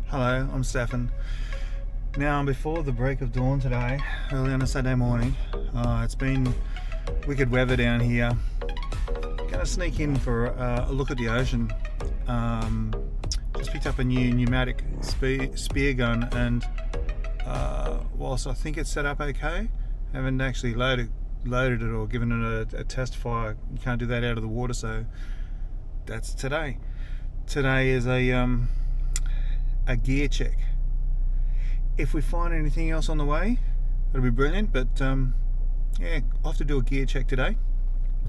Hello, I'm Stefan. Now, before the break of dawn today, early on a Saturday morning, it's been wicked weather down here. Gonna sneak in for a look at the ocean. Just picked up a new pneumatic spear gun, and whilst I think it's set up okay, I haven't actually loaded it or given it a test fire. You can't do that out of the water, so that's today. Today is a gear check. If we find anything else on the way, it'll be brilliant, but yeah, I'll have to do a gear check today.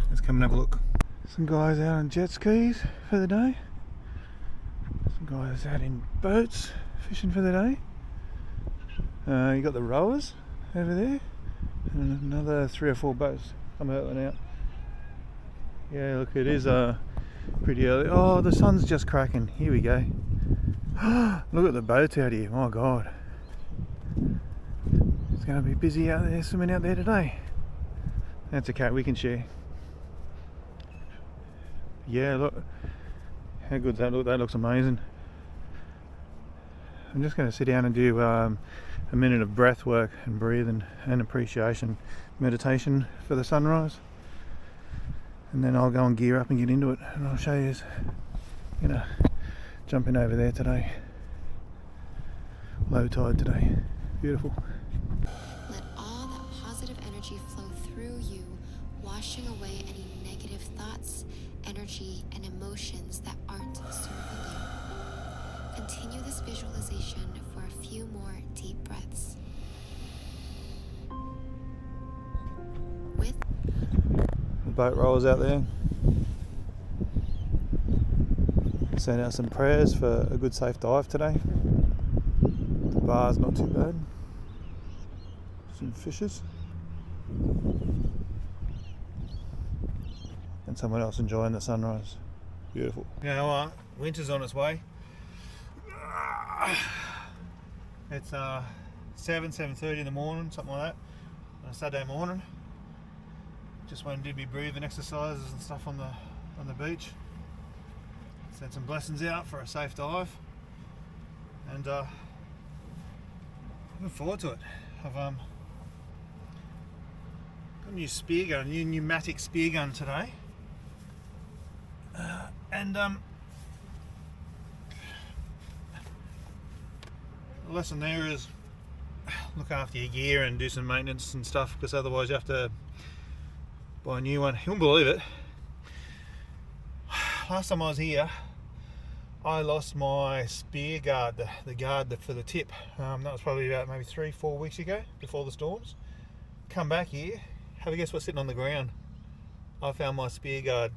Let's come and have a look. Some guys out on jet skis for the day. Some guys out in boats fishing for the day. You got the rowers over there, and another 3 or 4 boats come hurtling out. Yeah, look, it is pretty early. Oh, the sun's just cracking. Here we go. Look at the boats out here. My God, it's going to be busy out there, swimming out there today. That's okay, we can share. Yeah, look how good that looks. That looks amazing. I'm just going to sit down and do a minute of breath work and breathing and appreciation meditation for the sunrise, and then I'll go and gear up and get into it, and I'll show you. Jumping over there today. Low tide today. Beautiful. Let all that positive energy flow through you, washing away any negative thoughts, energy, and emotions that aren't serving you. Continue this visualization for a few more deep breaths. With The boat rollers out there. Send out some prayers for a good safe dive today. The bar's not too bad. Some fishes. And someone else enjoying the sunrise. Beautiful. Now winter's on its way. It's 7:30 in the morning, something like that, on a Saturday morning. Just went and did me breathing exercises and stuff on the beach. Sent some blessings out for a safe dive, and looking forward to it. I've got a new spear gun, a new pneumatic spear gun today, and the lesson there is look after your gear and do some maintenance and stuff, because otherwise you have to buy a new one. You won't believe it. Last time I was here, I lost my spear guard, the guard for the tip. That was probably about maybe 3-4 weeks ago, before the storms. Come back here, have a guess what's sitting on the ground? I found my spear guard.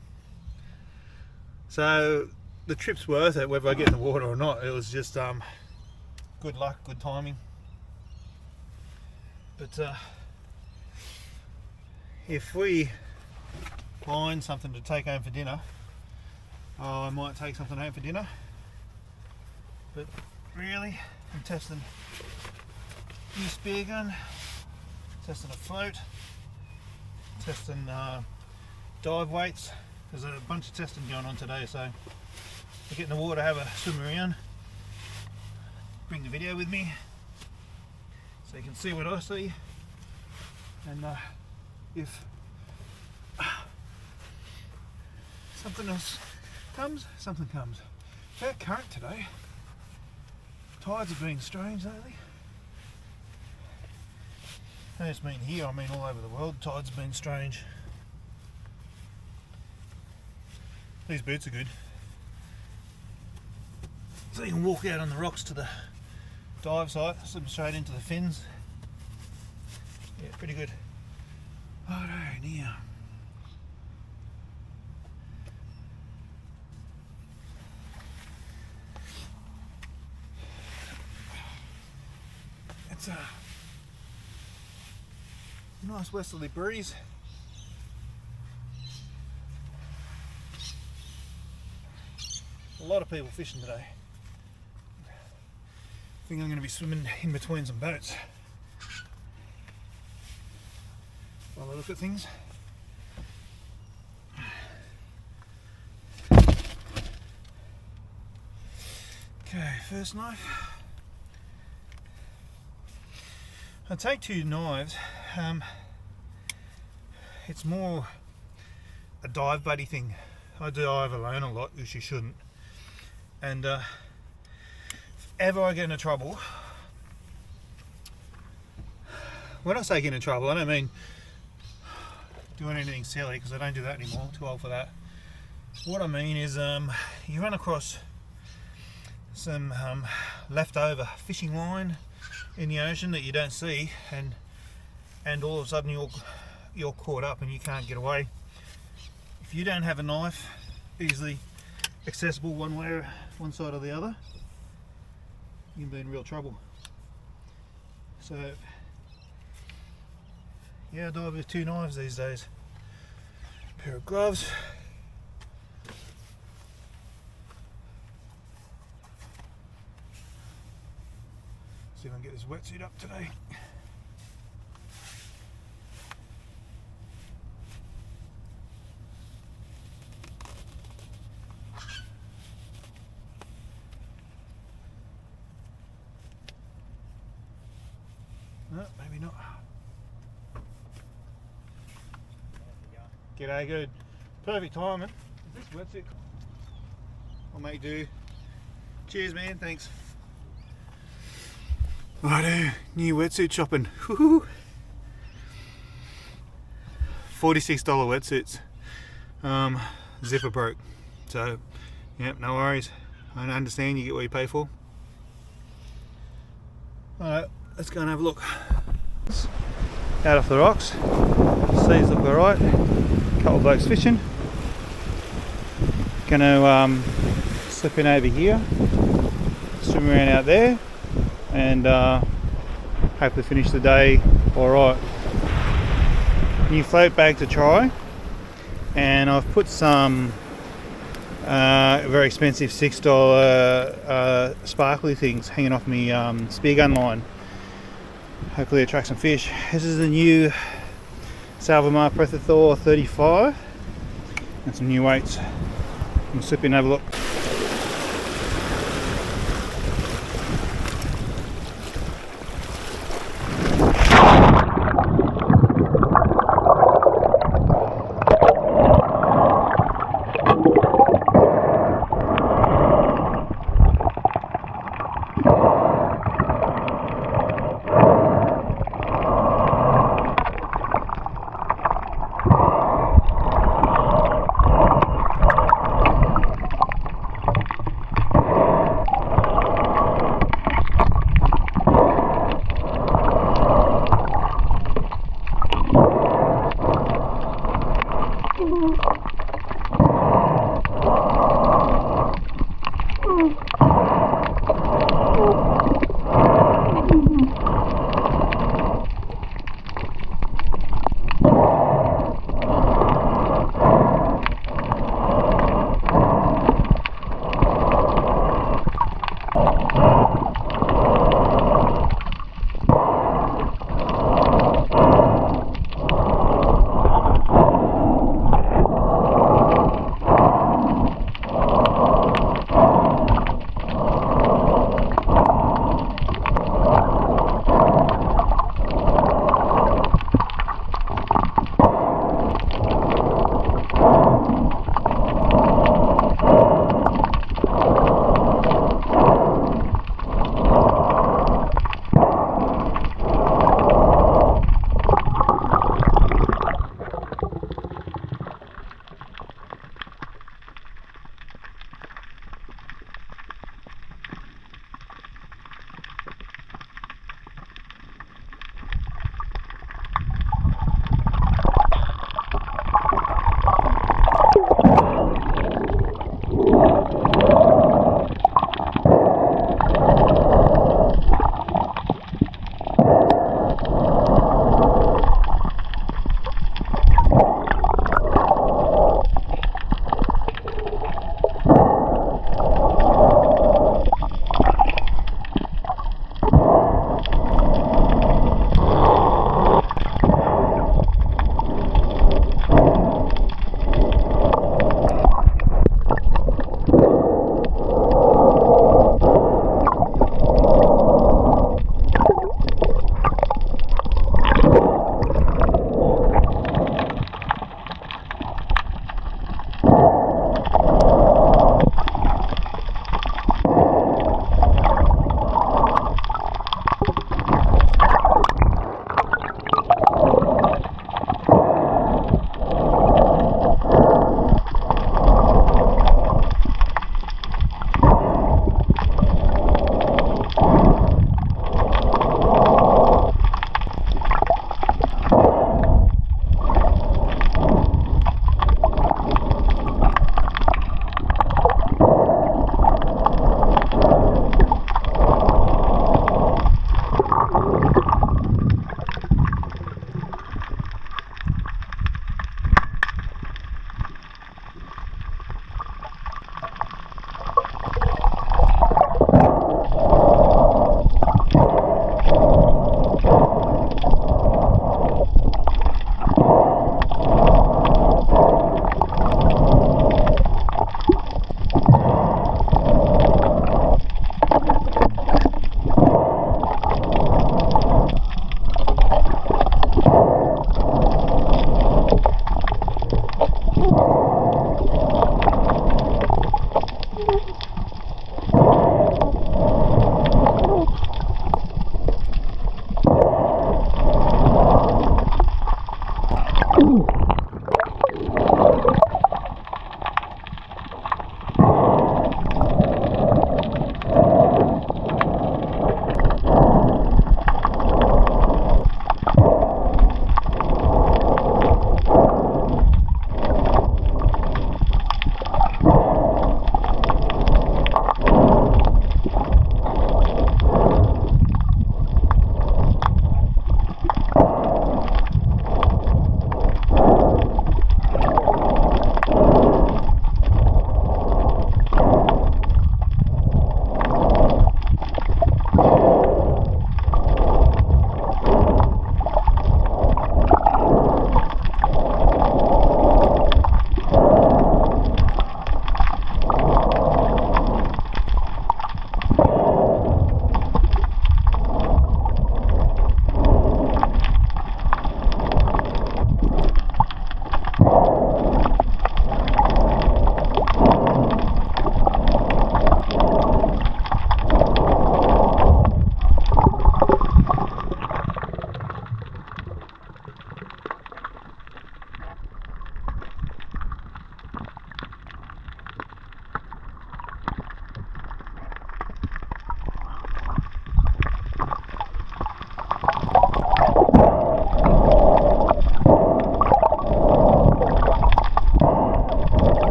So the trip's worth it, whether I get in the water or not. It was just good luck, good timing. But if we find something to take home for dinner, I might take something home for dinner, but really I'm testing new spear gun, testing a float, testing dive weights. There's a bunch of testing going on today, so I get in the water, have a swim around, bring the video with me so you can see what I see, and if something else comes, something comes. Fair current today. Tides have been strange lately. I don't just mean here, I mean all over the world. Tides have been strange. These boots are good. So you can walk out on the rocks to the dive site, slip straight into the fins. Yeah, pretty good. Oh now. It's a nice westerly breeze. A lot of people fishing today. I think I'm going to be swimming in between some boats while I look at things. Okay, first knife. I take two knives. It's more a dive buddy thing. I dive alone a lot, which you shouldn't. And if ever I get into trouble, when I say get into trouble, I don't mean doing anything silly, because I don't do that anymore, too old for that. What I mean is you run across some leftover fishing line in the ocean that you don't see, and all of a sudden you're caught up and you can't get away. If you don't have a knife easily accessible one way, one side or the other, you can be in real trouble. So yeah, I dive with two knives these days. A pair of gloves. See if I can get this wetsuit up today. No, maybe not. G'day, good. Perfect timing. Is this wetsuit? I'll make do. Cheers, man. Thanks. Righto, new wetsuit shopping. Woohoo! $46 wetsuits. Zipper broke. So, yep, no worries. I understand, you get what you pay for. Alright, let's go and have a look. Out off the rocks. Seas look alright. Couple of blokes fishing. Gonna slip in over here, swim around out there, and hopefully finish the day alright. New float bag to try, and I've put some very expensive $6 sparkly things hanging off me spear gun line. Hopefully attract some fish. This is the new Salvimar Predathor 35 and some new weights. I'm gonna slip in and have a look.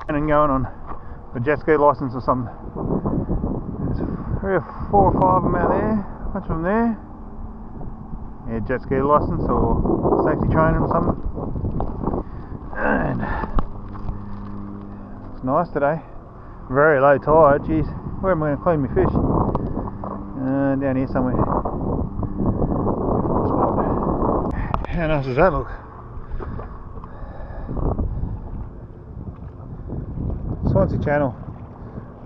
And going on a jet ski license or something. There's 3 or 4 or 5 of them out there, a bunch of them there. Yeah, jet ski license or safety training or something. And it's nice today. Very low tide. Geez, where am I going to clean my fish? Down here somewhere. How nice does that look? Swansea Channel.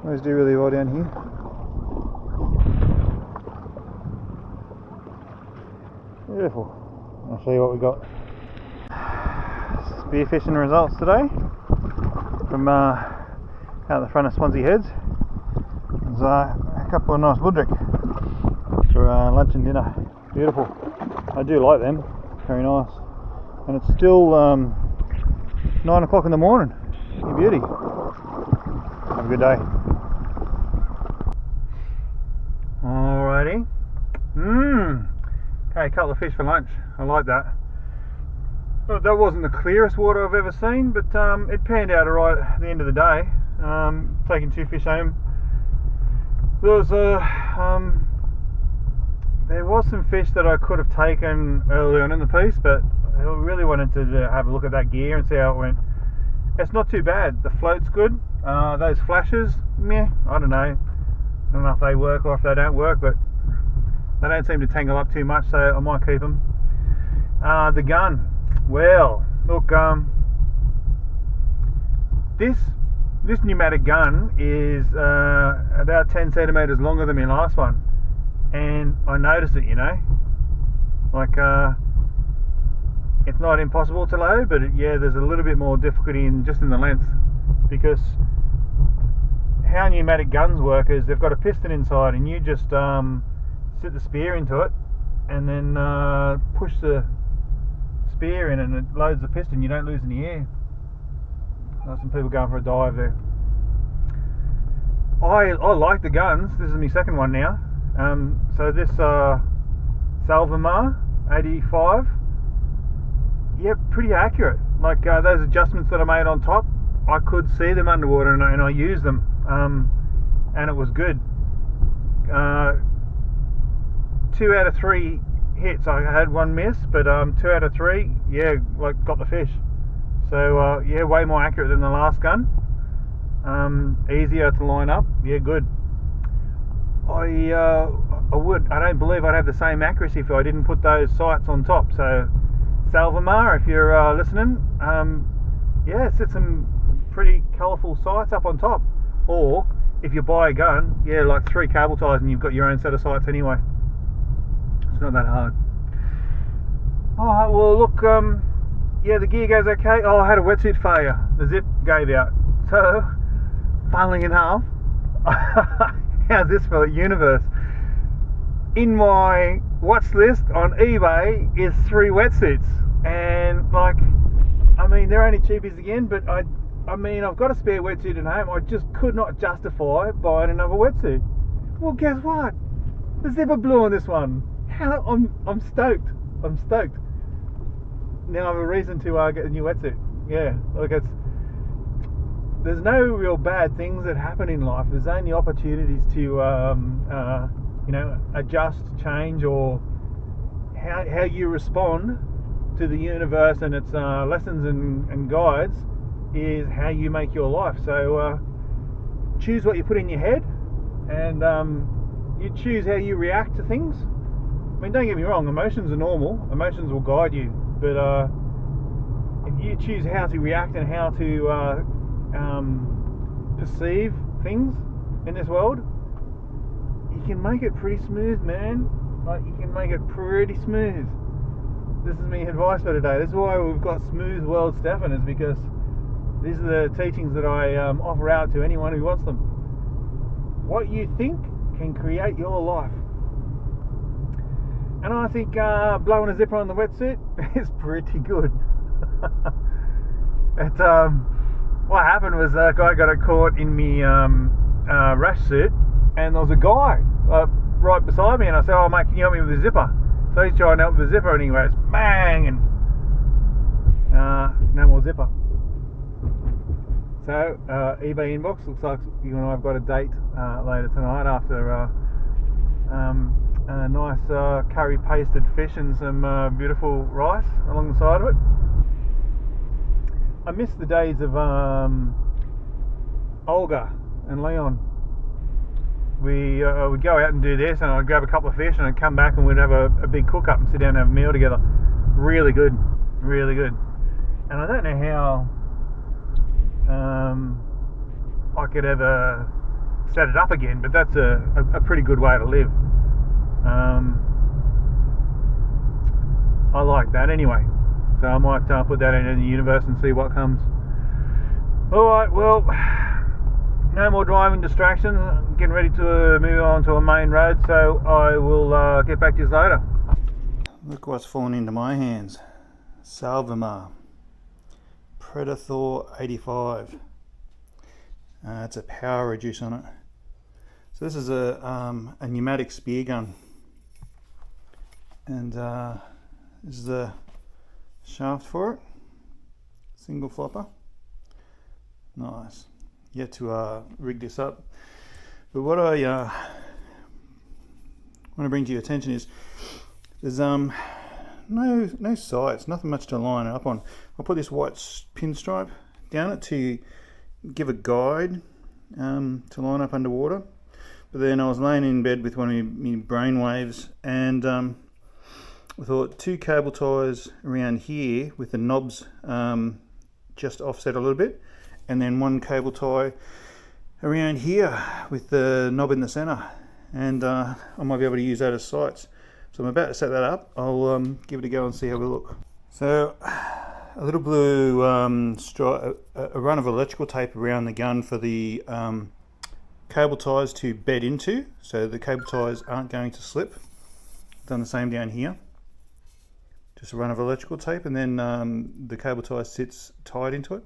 Always do really well down here. Beautiful. I'll show you what we got. Spearfishing results today from out the front of Swansea Heads. There's a couple of nice woodrick for lunch and dinner. Beautiful. I do like them. Very nice. And it's still 9 o'clock in the morning. You beauty. Have a good day. Alrighty. Okay, a couple of fish for lunch. I like that. Well, that wasn't the clearest water I've ever seen, but it panned out alright at the end of the day. Taking 2 fish home. There was some fish that I could have taken early on in the piece, but I really wanted to have a look at that gear and see how it went. It's not too bad. The float's good. Those flashes, meh, I don't know. I don't know if they work or if they don't work, but they don't seem to tangle up too much, so I might keep them. The gun, well, look, this pneumatic gun is about 10 centimeters longer than my last one, and I noticed it, you know, like it's not impossible to load, but yeah, there's a little bit more difficulty in just in the length, because how pneumatic guns work is they've got a piston inside, and you just sit the spear into it and then push the spear in, and it loads the piston. You don't lose any air. There's some people going for a dive there. I like the guns. This is my second one now. So this Salvimar 85, yeah, pretty accurate. Like those adjustments that I made on top, I could see them underwater, and I used them, and it was good. 2 out of 3 hits. I had 1 miss, but 2 out of 3, yeah, like got the fish. So yeah, way more accurate than the last gun. Easier to line up. Yeah, good. I don't believe I'd have the same accuracy if I didn't put those sights on top. So Salvimar, if you're listening, yeah, set some pretty colourful sights up on top. Or if you buy a gun, yeah, like 3 cable ties and you've got your own set of sights anyway. It's not that hard. Alright, well look, yeah, the gear goes okay. Oh, I had a wetsuit failure. The zip gave out. So, funnily enough, how's this for the universe? In my watch list on eBay is 3 wetsuits, and like, I mean, they're only cheapies again, but I mean, I've got a spare wetsuit at home. I just could not justify buying another wetsuit. Well, guess what? The zipper blew on this one. How I'm stoked. I'm stoked. Now I have a reason to get a new wetsuit. Yeah, look, there's no real bad things that happen in life. There's only opportunities to you know, adjust, change, or how you respond to the universe and its lessons and guides is how you make your life. So choose what you put in your head, and you choose how you react to things. I mean, don't get me wrong, emotions are normal. Emotions will guide you, but if you choose how to react and how to perceive things in this world, you can make it pretty smooth, man. Like, you can make it pretty smooth. This is my advice for today. This is why we've got Smooth World Stefan, is because these are the teachings that I offer out to anyone who wants them. What you think can create your life. And I think blowing a zipper on the wetsuit is pretty good. What happened was a guy got caught in me rash suit, and there was a guy right beside me, and I said, "Oh mate, can you help me with the zipper?" So he's trying to help with the zipper, and he goes bang, and no more zipper. So eBay inbox, looks like you and I have got a date later tonight after a nice curry pasted fish and some beautiful rice along the side of it. I miss the days of Olga and Leon. We would go out and do this, and I'd grab a couple of fish and I'd come back and we'd have a big cook up and sit down and have a meal together. Really good, really good. And I don't know how I could ever set it up again, but that's a pretty good way to live. I like that anyway, so I might put that into the universe and see what comes. Alright, well, no more driving distractions. I'm getting ready to move on to a main road, so I will get back to you later. Look what's fallen into my hands. Salvimar Predathor 85. It's a power reduce on it. So this is a pneumatic spear gun, and this is the shaft for it. Single flopper. Nice. Yet to rig this up, but what I want to bring to your attention is there's no sights, nothing much to line it up on. I'll put this white pinstripe down it to give a guide to line up underwater. But then I was laying in bed with one of my brain waves, and I thought 2 cable ties around here with the knobs just offset a little bit, and then 1 cable tie around here with the knob in the center, and I might be able to use that as sights. So I'm about to set that up. I'll give it a go and see how we look. So a little blue a run of electrical tape around the gun for the cable ties to bed into, so the cable ties aren't going to slip. Done the same down here. Just a run of electrical tape, and then the cable tie sits tied into it.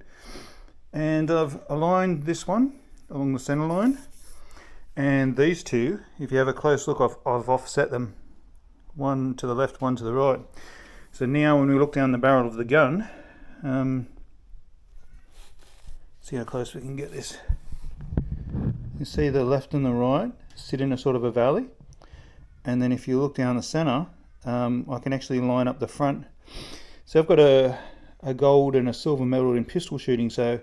And I've aligned this one along the center line, and these two, if you have a close look, I've offset them, one to the left, one to the right. So now when we look down the barrel of the gun, see how close we can get this. You see the left and the right sit in a sort of a valley, and then if you look down the center, I can actually line up the front. So I've got a gold and a silver medal in pistol shooting, so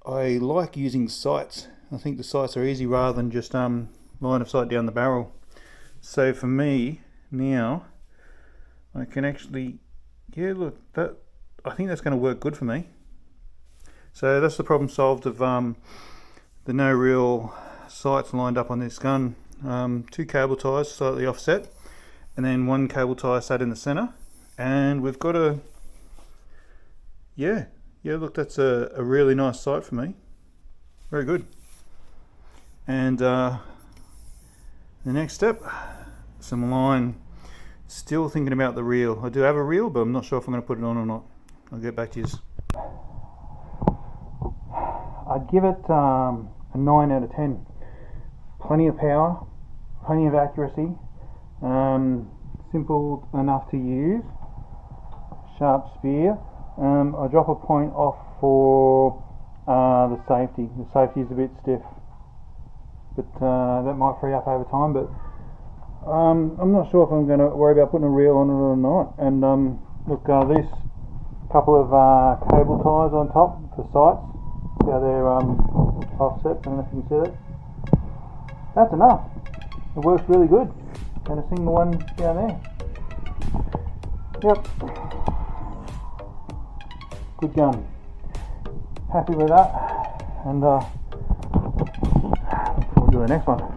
I like using sights. I think the sights are easy rather than just line of sight down the barrel. So for me now, I can actually, yeah, look, that, I think that's going to work good for me. So that's the problem solved of the no real sights lined up on this gun. 2 cable ties slightly offset, and then 1 cable tie sat in the center, and we've got a, yeah, look, that's a really nice sight for me. Very good. And the next step, some line. Still thinking about the reel. I do have a reel, but I'm not sure if I'm going to put it on or not. I'll get back to you. I'd give it a 9 out of 10. Plenty of power, plenty of accuracy, simple enough to use, sharp spear. I drop a point off for the safety. The safety is a bit stiff, but that might free up over time, but I'm not sure if I'm going to worry about putting a reel on it or not. And look, this couple of cable ties on top for sights, see how they're offset, I don't know if you can see that. That's enough. It works really good. And a single one down there. Yep. Good gun. Happy with that. And look forward to the next one.